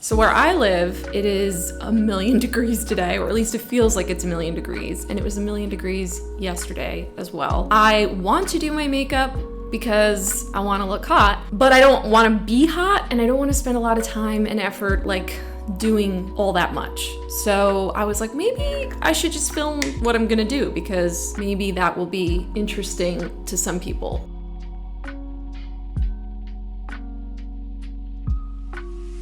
So where I live, it is 1,000,000 degrees today, or at least it feels like it's 1,000,000 degrees, and it was 1,000,000 degrees yesterday as well. I want to do my makeup because I want to look hot, but I don't want to be hot, and I don't want to spend a lot of time and effort like doing all that much. So I was like, maybe I should just film what I'm gonna do, because maybe that will be interesting to some people.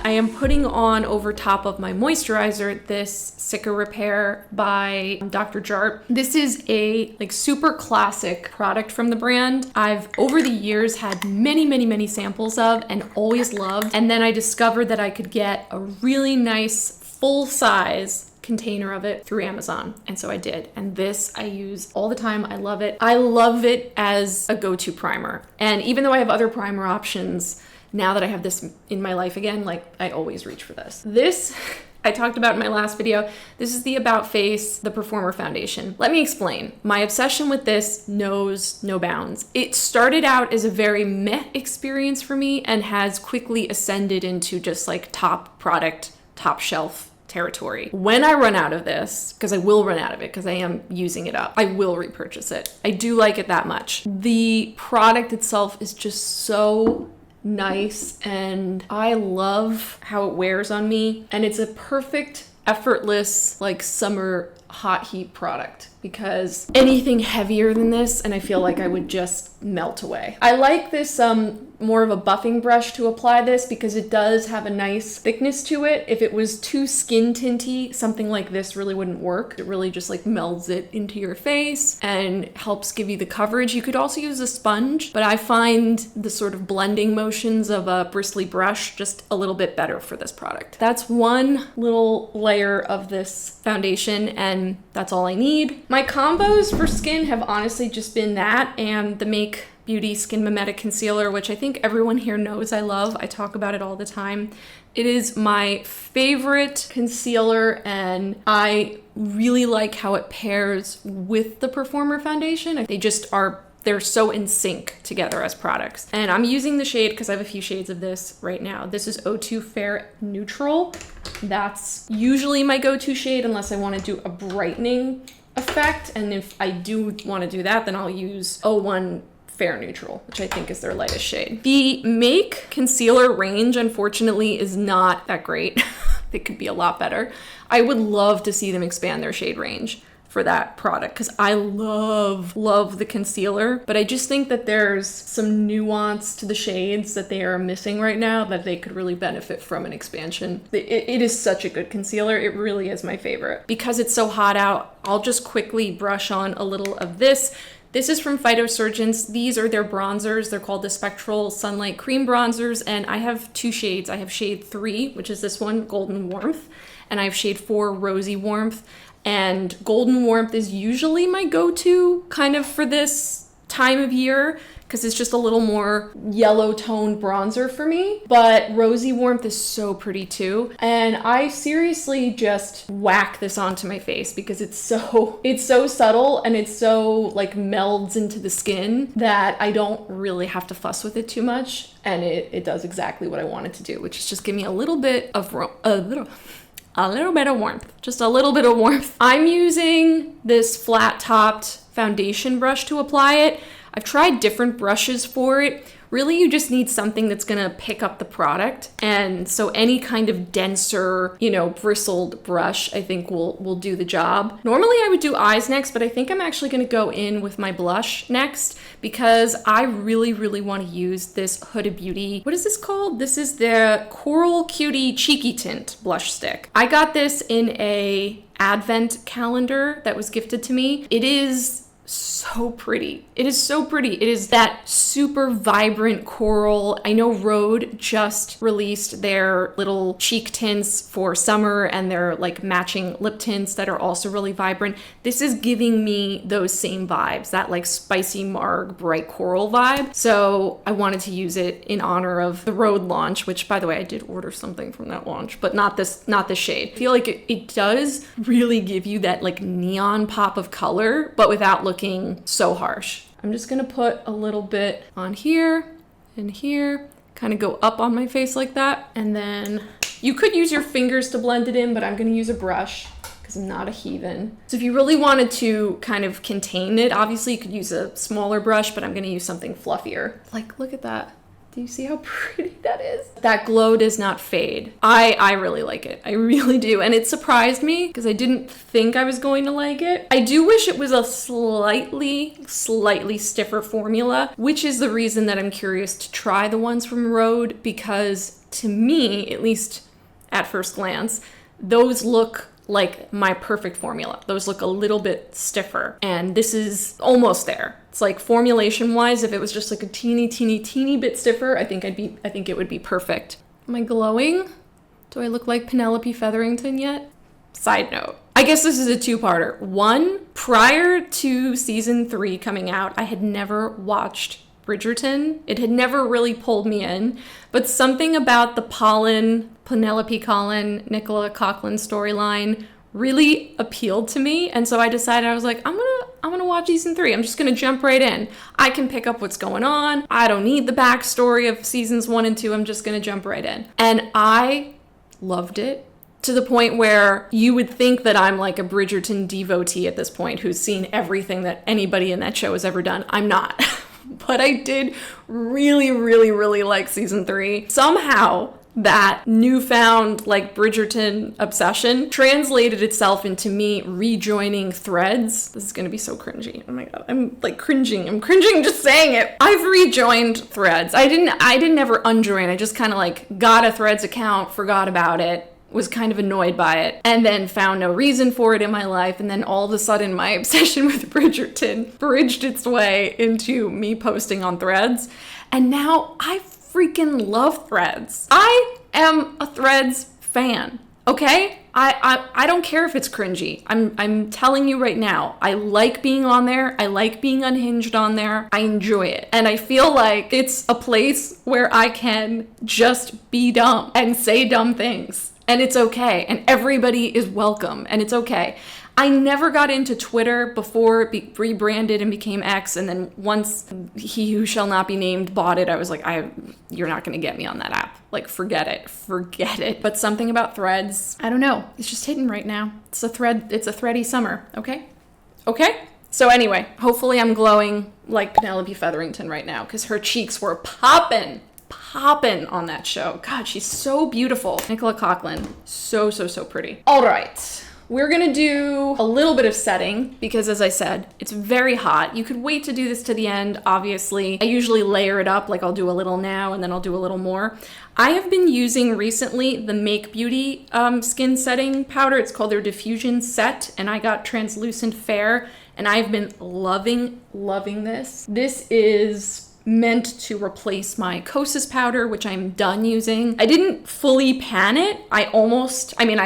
I am putting on over top of my moisturizer this Cicapair by Dr. Jart. This is a super classic product from the brand. I've over the years had many samples of and always loved. And then I discovered that I could get a really nice full size container of it through Amazon. And so I did. And this I use all the time. I love it. I love it as a go-to primer. And even though I have other primer options, now that I have this in my life again, like I always reach for this. This, I talked about in my last video. This is the About Face, the Performer Foundation. Let me explain. My obsession with this knows no bounds. It started out as a very meh experience for me and has quickly ascended into just like top product, top shelf territory. When I run out of this, because I will run out of it because I am using it up, I will repurchase it. I do like it that much. The product itself is just so nice, and I love how it wears on me, and it's a perfect, effortless, like summer hot heat product, because anything heavier than this and I feel like I would just melt away. I like this more of a buffing brush to apply this because it does have a nice thickness to it. If it was too skin tinty, something like this really wouldn't work. It really just like melds it into your face and helps give you the coverage. You could also use a sponge, but I find the sort of blending motions of a bristly brush just a little bit better for this product. That's one little layer of this foundation, and that's all I need. My combos for skin have honestly just been that and the Make Beauty Skin Mimetic Concealer, which I think everyone here knows I love. I talk about it all the time. It is my favorite concealer, and I really like how it pairs with the Performer Foundation. They're so in sync together as products. And I'm using the shade because I have a few shades of this right now. This is O2 Fair Neutral. That's usually my go-to shade unless I want to do a brightening effect. And if I do want to do that, then I'll use O1 Fair Neutral, which I think is their lightest shade. The Make concealer range, unfortunately, is not that great. They could be a lot better. I would love to see them expand their shade range for that product because I love the concealer, but I just think that there's some nuance to the shades that they are missing right now that they could really benefit from an expansion. It is such a good concealer. It really is my favorite. Because it's so hot out, I'll just quickly brush on a little of this. This is from Phytosurgence. These are their bronzers. They're called the Spectral Sunlight Cream Bronzers, and I have two shades. I have shade 3, which is this one, Golden Warmth, and I have shade 4, Rosy Warmth. And Golden Warmth is usually my go-to kind of for this time of year because it's just a little more yellow toned bronzer for me. But Rosy Warmth is so pretty too. And I seriously just whack this onto my face because it's so subtle and it's so like melds into the skin that I don't really have to fuss with it too much. And it does exactly what I want it to do, which is just give me a little bit of warmth, just a little bit of warmth. I'm using this flat topped foundation brush to apply it. I've tried different brushes for it. Really, you just need something that's gonna pick up the product. And so any kind of denser, bristled brush, I think will do the job. Normally I would do eyes next, but I think I'm actually gonna go in with my blush next because I really wanna use this Huda Beauty. What is this called? This is the Coral Cutie Cheeky Tint blush stick. I got this in a advent calendar that was gifted to me. It is so pretty. It is so pretty. It is that super vibrant coral. I know Rhode just released their little cheek tints for summer and their like matching lip tints that are also really vibrant. This is giving me those same vibes, that like spicy marg bright coral vibe. So I wanted to use it in honor of the Rhode launch, which by the way, I did order something from that launch, but not this shade. I feel like it does really give you that like neon pop of color, but without looking so harsh. I'm just gonna put a little bit on here and here kind of go up on my face like that. And then you could use your fingers to blend it in, but I'm gonna use a brush because I'm not a heathen. So if you really wanted to kind of contain it, obviously you could use a smaller brush, but I'm gonna use something fluffier. Like, look at that. Do you see how pretty that is? That glow does not fade. I really like it. I really do. And it surprised me because I didn't think I was going to like it. I do wish it was a slightly stiffer formula, which is the reason that I'm curious to try the ones from Rhode, because to me, at least at first glance, those look like my perfect formula. Those look a little bit stiffer, and this is almost there. It's like formulation wise, if it was just like a teeny bit stiffer, I think it would be perfect. Am I glowing? Do I look like Penelope Featherington yet? Side note, I guess this is a two-parter. One, prior to season 3 coming out, I had never watched Bridgerton. It had never really pulled me in, but something about the Penelope Collin, Nicola Coughlan storyline really appealed to me, and so I decided, I was like, I'm gonna watch season 3. I'm just gonna jump right in. I can pick up what's going on. I don't need the backstory of seasons 1 and 2. I'm just gonna jump right in. And I loved it, to the point where you would think that I'm like a Bridgerton devotee at this point who's seen everything that anybody in that show has ever done. I'm not. But I did really like season 3. Somehow that newfound like Bridgerton obsession translated itself into me rejoining Threads. This is gonna be so cringy. Oh my god, I'm like cringing. I'm cringing just saying it. I've rejoined Threads. I didn't ever unjoin. I just kind of like got a Threads account, forgot about it, was kind of annoyed by it, and then found no reason for it in my life, and then all of a sudden my obsession with Bridgerton bridged its way into me posting on Threads, and now I freaking love Threads. I am a Threads fan, okay? I don't care if it's cringy. I'm telling you right now, I like being on there. I like being unhinged on there. I enjoy it. And I feel like it's a place where I can just be dumb and say dumb things. And it's okay. And everybody is welcome. And it's okay. I never got into Twitter before it rebranded and became X. And then once he who shall not be named bought it, I was like, you're not going to get me on that app. Like, forget it. But something about Threads, I don't know. It's just hitting right now. It's a thready summer. Okay? So anyway, hopefully I'm glowing like Penelope Featherington right now, because her cheeks were popping on that show. God, she's so beautiful. Nicola Coughlan, so pretty. All right. We're gonna do a little bit of setting because, as I said, it's very hot. You could wait to do this to the end, obviously. I usually layer it up, like I'll do a little now and then I'll do a little more. I have been using recently the Make Beauty skin setting powder. It's called their Diffusion set, and I got Translucent Fair, and I've been loving this. This is meant to replace my Kosas powder, which I'm done using. I didn't fully pan it. I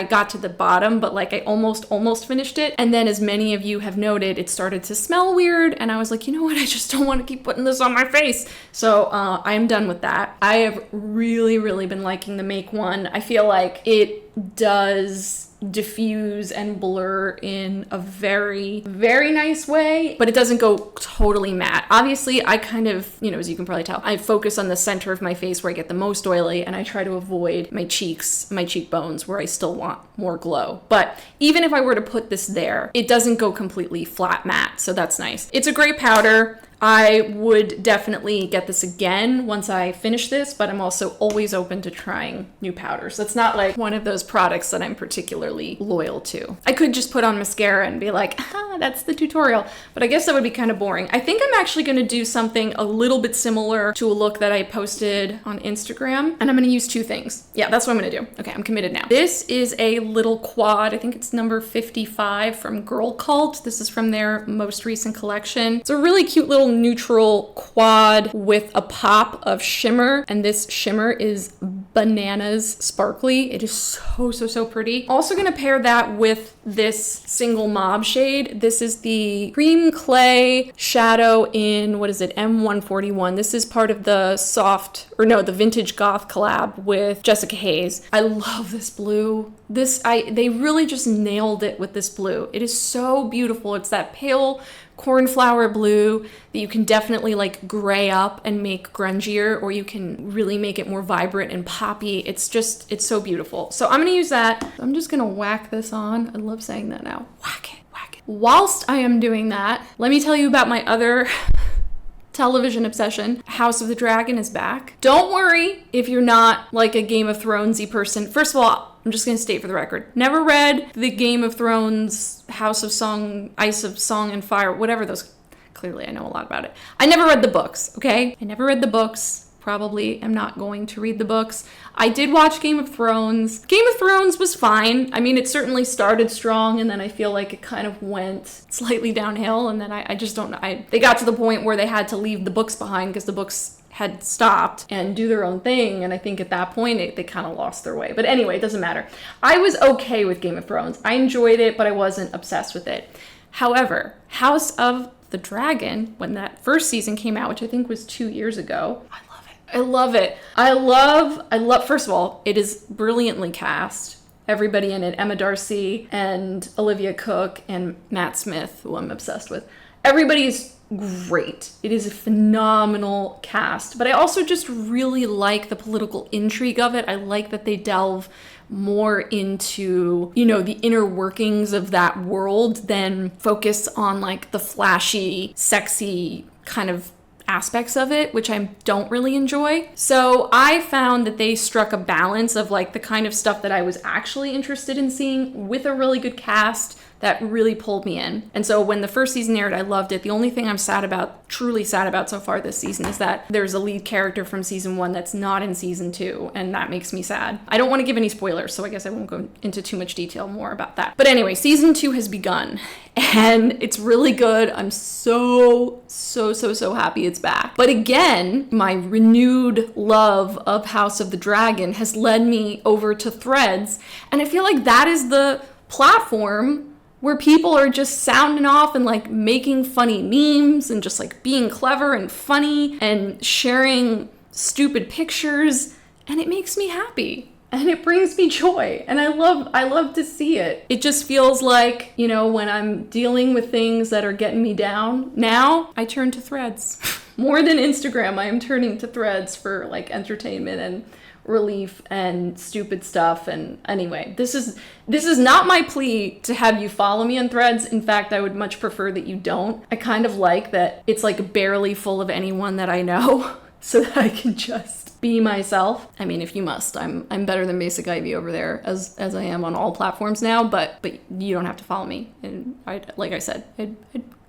got to the bottom, but like I almost finished it. And then, as many of you have noted, it started to smell weird. And I was like, you know what? I just don't want to keep putting this on my face. So I am done with that. I have really been liking the Make one. I feel like it does diffuse and blur in a very nice way, but it doesn't go totally matte. Obviously, I kind of, as you can probably tell, I focus on the center of my face where I get the most oily, and I try to avoid my cheeks, my cheekbones, where I still want more glow. But even if I were to put this there, it doesn't go completely flat matte, so that's nice. It's a great powder. I would definitely get this again once I finish this, but I'm also always open to trying new powders. That's not like one of those products that I'm particularly loyal to. I could just put on mascara and be like, that's the tutorial, but I guess that would be kind of boring. I think I'm actually going to do something a little bit similar to a look that I posted on Instagram, and I'm going to use two things. Yeah, that's what I'm going to do. Okay, I'm committed now. This is a little quad. I think it's number 55 from Girlcult. This is from their most recent collection. It's a really cute little neutral quad with a pop of shimmer, and this shimmer is bananas sparkly. It is so pretty. Also gonna pair that with this single mauve shade. This is the Cream Clay Shadow in, what is it, M141. This is part of the the Vintage Goth collab with Jessica Haze. I love this blue. They really just nailed it with this blue. It is so beautiful. It's that pale cornflower blue that you can definitely like gray up and make grungier, or you can really make it more vibrant and poppy. It's so beautiful. So I'm gonna use that. I'm just gonna whack this on. I love saying that now. Whack it, whack it. Whilst I am doing that, let me tell you about my other television obsession. House of the Dragon is back. Don't worry if you're not like a Game of Thronesy person. First of all, I'm just going to state for the record, never read the Game of Thrones, House of Song, Ice of Song and Fire, whatever those, clearly I know a lot about it. I never read the books, okay? I never read the books. Probably am not going to read the books. I did watch Game of Thrones. Game of Thrones was fine. I mean, it certainly started strong, and then I feel like it kind of went slightly downhill, and then I just don't know. They got to the point where they had to leave the books behind because the books had stopped and do their own thing, and I think at that point they kind of lost their way. But anyway, it doesn't matter. I was okay with Game of Thrones. I enjoyed it, but I wasn't obsessed with it. However, House of the Dragon, when that first season came out, which I think was 2 years ago, I love it. I love, first of all, it is brilliantly cast. Everybody in it, Emma Darcy and Olivia Cooke and Matt Smith, who I'm obsessed with. Everybody is great. It is a phenomenal cast, but I also just really like the political intrigue of it. I like that they delve more into, you know, the inner workings of that world than focus on like the flashy, sexy kind of aspects of it, which I don't really enjoy. So I found that they struck a balance of like the kind of stuff that I was actually interested in seeing with a really good cast that really pulled me in. And so when the first season aired, I loved it. The only thing I'm truly sad about so far this season is that there's a lead character from season 1 that's not in season 2, and that makes me sad. I don't want to give any spoilers, so I guess I won't go into too much detail more about that. But anyway, season 2 has begun, and it's really good. I'm so happy it's back. But again, my renewed love of House of the Dragon has led me over to Threads, and I feel like that is the platform where people are just sounding off and like making funny memes and just like being clever and funny and sharing stupid pictures, and it makes me happy and it brings me joy, and I love to see it. It just feels like, you know, when I'm dealing with things that are getting me down, now I turn to Threads. More than Instagram, I am turning to Threads for like entertainment and relief and stupid stuff. And anyway, this is not my plea to have you follow me on Threads. In fact, I would much prefer that you don't. I kind of like that it's like barely full of anyone that I know so that I can just be myself. I mean, if you must, I'm better than Basic Ivy over there as I am on all platforms now, but you don't have to follow me. And like I said, I'd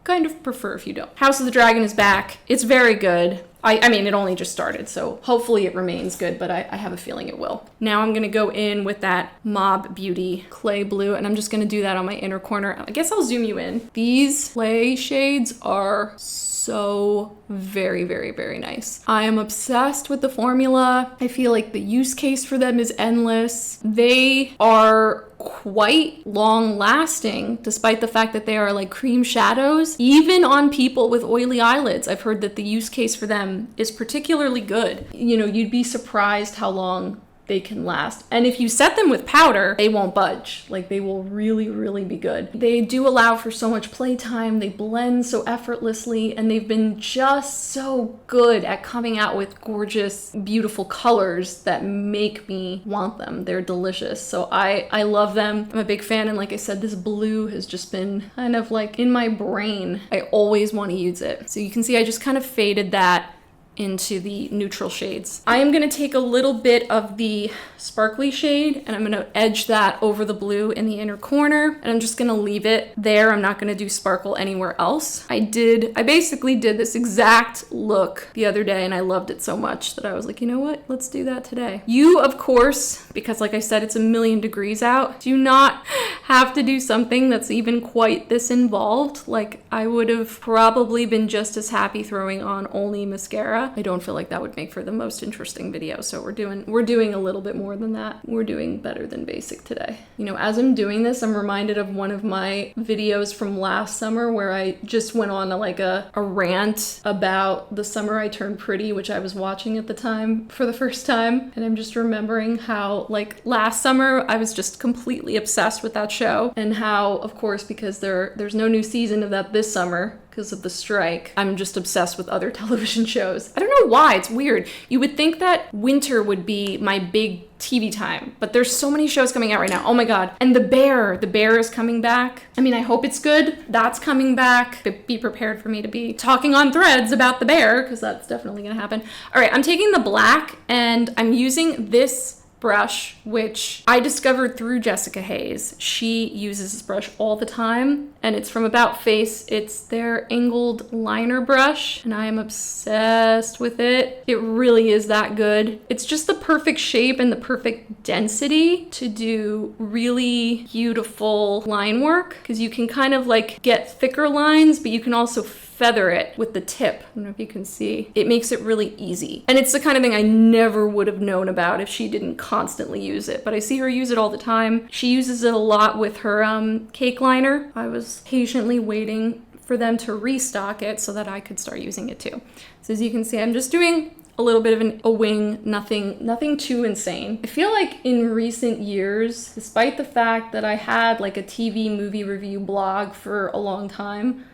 kind of prefer if you don't. House of the Dragon is back. It's very good. I mean, it only just started, so hopefully it remains good, but I have a feeling it will. Now I'm going to go in with that Mob Beauty Clay Blue, and I'm just going to do that on my inner corner. I guess I'll zoom you in. These clay shades are so very, very, very nice. I am obsessed with the formula. I feel like the use case for them is endless. They are quite long lasting, despite the fact that they are like cream shadows, even on people with oily eyelids. I've heard that the use case for them is particularly good. You know, you'd be surprised how long they can last. And if you set them with powder, they won't budge. Like, they will really, really be good. They do allow for so much playtime. They blend so effortlessly, and they've been just so good at coming out with gorgeous, beautiful colors that make me want them. They're delicious. So I love them. I'm a big fan, and like I said, this blue has just been kind of like in my brain. I always want to use it. So you can see I just kind of faded that into the neutral shades. I am going to take a little bit of the sparkly shade and I'm going to edge that over the blue in the inner corner, and I'm just going to leave it there. I'm not going to do sparkle anywhere else. I basically did this exact look the other day and I loved it so much that I was like, you know what? Let's do that today. You, of course, because like I said, it's 1,000,000 degrees out, do not have to do something that's even quite this involved. Like, I would have probably been just as happy throwing on only mascara. I don't feel like that would make for the most interesting video, so we're doing a little bit more than that. We're doing better than basic today. You know, as I'm doing this, I'm reminded of one of my videos from last summer where I just went on a rant about the summer I turned pretty, which I was watching at the time for the first time, and I'm just remembering how, like, last summer I was just completely obsessed with that show, and how, of course, because there's no new season of that this summer because of the strike, I'm just obsessed with other television shows. I don't know why, it's weird. You would think that winter would be my big TV time, but there's so many shows coming out right now. Oh my God. And The Bear is coming back. I mean, I hope it's good. That's coming back. Be prepared for me to be talking on Threads about The Bear, because that's definitely gonna happen. All right, I'm taking the black and I'm using this brush, which I discovered through Jessica Haze. She uses this brush all the time, and it's from About Face. It's their angled liner brush, and I am obsessed with it. It really is that good. It's just the perfect shape and the perfect density to do really beautiful line work, because you can kind of like get thicker lines, but you can also feather it with the tip. I don't know if you can see. It makes it really easy. And it's the kind of thing I never would have known about if she didn't constantly use it, but I see her use it all the time. She uses it a lot with her cake liner. I was patiently waiting for them to restock it so that I could start using it too. So as you can see, I'm just doing a little bit of a wing, nothing too insane. I feel like in recent years, despite the fact that I had like a TV movie review blog for a long time,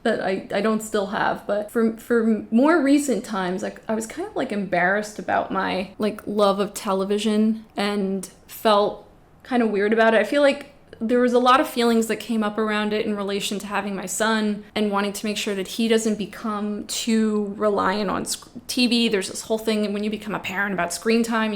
that I don't still have, but for more recent times, like I was kind of like embarrassed about my like love of television and felt kind of weird about it. I feel like there was a lot of feelings that came up around it in relation to having my son and wanting to make sure that he doesn't become too reliant on TV. There's this whole thing when you become a parent about screen time.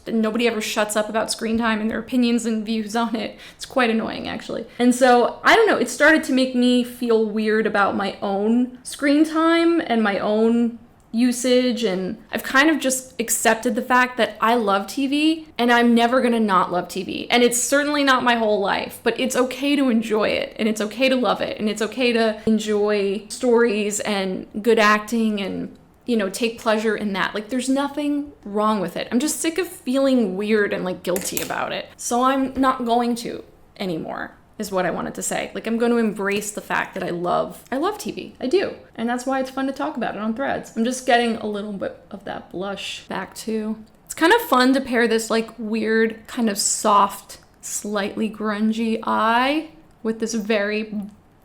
Nobody ever shuts up about screen time and their opinions and views on it. It's quite annoying, actually. And so, I don't know, it started to make me feel weird about my own screen time and my own usage, and I've kind of just accepted the fact that I love TV and I'm never gonna not love TV, and it's certainly not my whole life, but it's okay to enjoy it, and it's okay to love it, and it's okay to enjoy stories and good acting and, you know, take pleasure in that. Like, there's nothing wrong with it. I'm just sick of feeling weird and like guilty about it, so I'm not going to anymore, is what I wanted to say. Like, I'm going to embrace the fact that I love TV. I do. And that's why it's fun to talk about it on Threads. I'm just getting a little bit of that blush back too. It's kind of fun to pair this like weird, kind of soft, slightly grungy eye with this very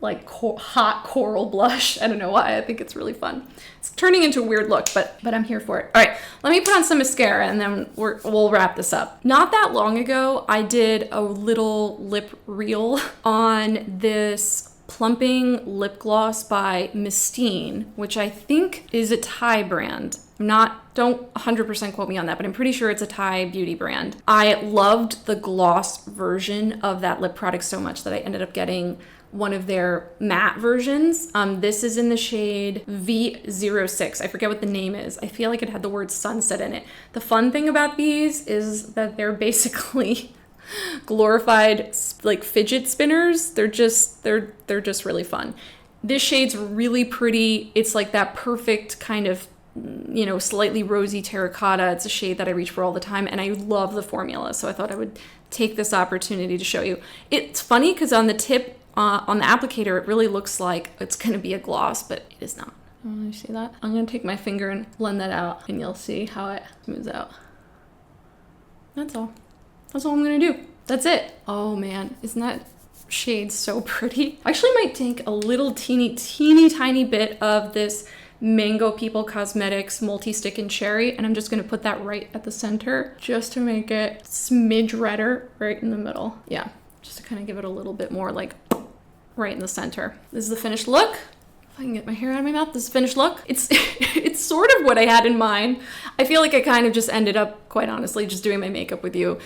like hot coral blush. I don't know why. I think it's really fun. It's turning into a weird look, but I'm here for it. All right, let me put on some mascara and then we'll wrap this up. Not that long ago, I did a little lip reel on this plumping lip gloss by Mistine, which I think is a Thai brand. Don't 100% quote me on that, but I'm pretty sure it's a Thai beauty brand. I loved the gloss version of that lip product so much that I ended up getting one of their matte versions. This is in the shade V06. I forget what the name is. I feel like it had the word sunset in it. The fun thing about these is that they're basically glorified like fidget spinners. They're just really fun. This shade's really pretty. It's like that perfect kind of, you know, slightly rosy terracotta. It's a shade that I reach for all the time, and I love the formula, so I thought I would take this opportunity to show you. It's funny because on the tip, on the applicator, it really looks like it's going to be a gloss, but it is not. Oh, you see that? I'm going to take my finger and blend that out, and you'll see how it smooths out. That's all. That's all I'm going to do. That's it. Oh man, isn't that shade so pretty? I actually might take a little teeny tiny bit of this Mango People Cosmetics Multi-Stick in Cherry, and I'm just going to put that right at the center just to make it smidge redder right in the middle. Yeah, just to kind of give it a little bit more like right in the center. This is the finished look. If I can get my hair out of my mouth, this is the finished look. It's it's sort of what I had in mind. I feel like I kind of just ended up, quite honestly, just doing my makeup with you.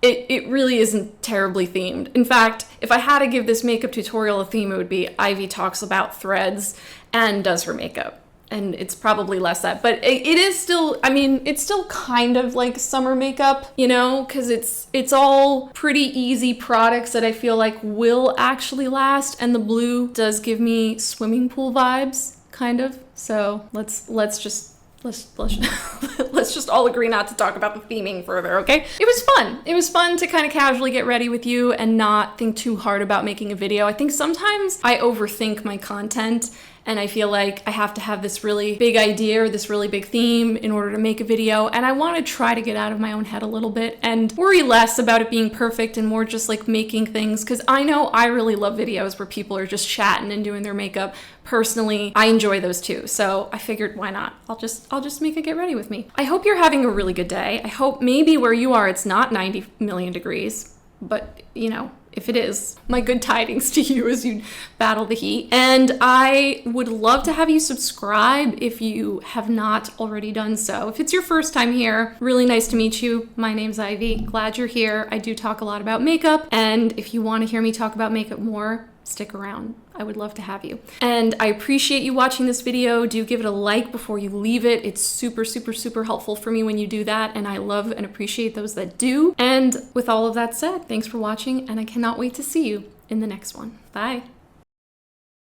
It really isn't terribly themed. In fact, if I had to give this makeup tutorial a theme, it would be Ivy talks about threads and does her makeup. And it's probably less that, but it is still, I mean, it's still kind of like summer makeup, you know, because it's all pretty easy products that I feel like will actually last, and the blue does give me swimming pool vibes, kind of. So let's just all agree not to talk about the theming further, okay? It was fun. It was fun to kind of casually get ready with you and not think too hard about making a video. I think sometimes I overthink my content, and I feel like I have to have this really big idea or this really big theme in order to make a video, and I want to try to get out of my own head a little bit and worry less about it being perfect and more just like making things, because I know I really love videos where people are just chatting and doing their makeup. Personally, I enjoy those too, so I figured why not? I'll just make a get ready with me. I hope you're having a really good day. I hope maybe where you are it's not 90 million degrees, but you know, if it is, my good tidings to you as you battle the heat. And I would love to have you subscribe if you have not already done so. If it's your first time here, really nice to meet you. My name's Ivy. Glad you're here. I do talk a lot about makeup, and if you want to hear me talk about makeup more, stick around. I would love to have you. And I appreciate you watching this video. Do give it a like before you leave it. It's super, super, super helpful for me when you do that, and I love and appreciate those that do. And with all of that said, thanks for watching, and I cannot wait to see you in the next one. Bye.